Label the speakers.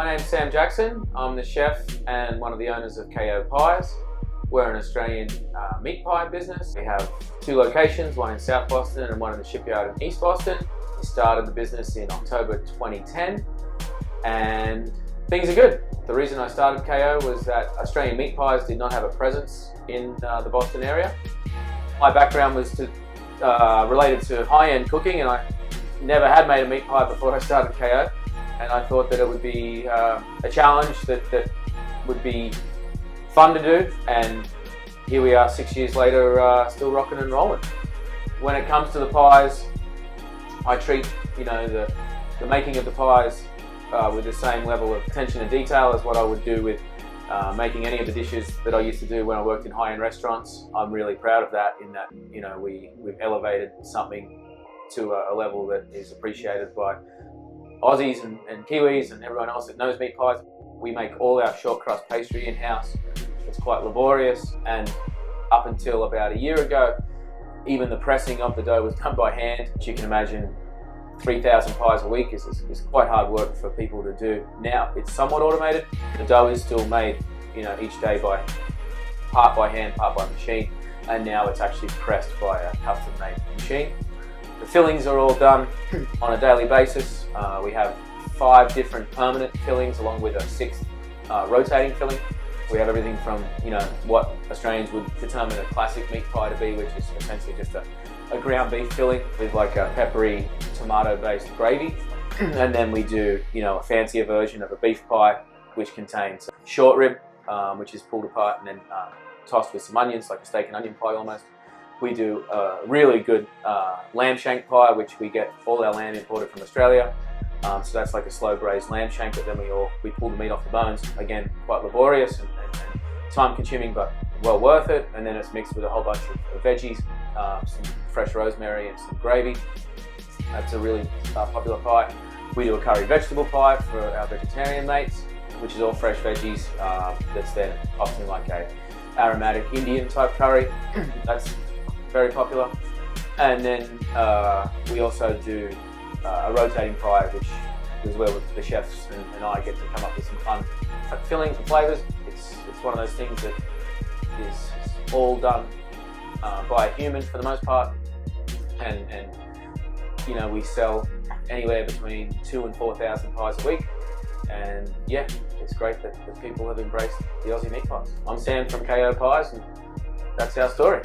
Speaker 1: My name's Sam Jackson. I'm the chef and one of the owners of KO Pies. We're an Australian meat pie business. We have 2 locations, one in South Boston and one in the Shipyard in East Boston. We started the business in October 2010 and things are good. The reason I started KO was that Australian meat pies did not have a presence in the Boston area. My background was related to high-end cooking, and I never had made a meat pie before I started KO, and I thought that it would be a challenge that would be fun to do, and here we are 6 years later, still rocking and rolling. When it comes to the pies, I treat the making of the pies with the same level of attention to detail as what I would do with making any of the dishes that I used to do when I worked in high-end restaurants. I'm really proud of that, in that we've elevated something to a level that is appreciated by Aussies and Kiwis and everyone else that knows meat pies. We make all our short crust pastry in-house. It's quite laborious, and up until about a year ago, even the pressing of the dough was done by hand. As you can imagine, 3,000 pies a week is quite hard work for people to do. Now it's somewhat automated. The dough is still made each day part by hand, part by machine, and now it's actually pressed by a custom-made machine. The fillings are all done on a daily basis. We have 5 different permanent fillings along with a 6th rotating filling. We have everything from what Australians would determine a classic meat pie to be, which is essentially just a ground beef filling with like a peppery tomato-based gravy, and then we do a fancier version of a beef pie which contains short rib, which is pulled apart and then tossed with some onions, like a steak and onion pie almost. We do a really good lamb shank pie, which we get all our lamb imported from Australia. So that's like a slow braised lamb shank, but then we pull the meat off the bones. Again, quite laborious and time consuming, but well worth it. And then it's mixed with a whole bunch of veggies, some fresh rosemary and some gravy. That's a really popular pie. We do a curry vegetable pie for our vegetarian mates, which is all fresh veggies. That's then often like a aromatic Indian type curry. That's very popular. And then we also do a rotating pie, which is where the chefs and I get to come up with some fun fillings and flavours. It's one of those things that is all done by a human for the most part, and we sell anywhere between 2,000 and 4,000 pies a week, and yeah, it's great that people have embraced the Aussie meat pies. I'm Sam from KO Pies, and that's our story.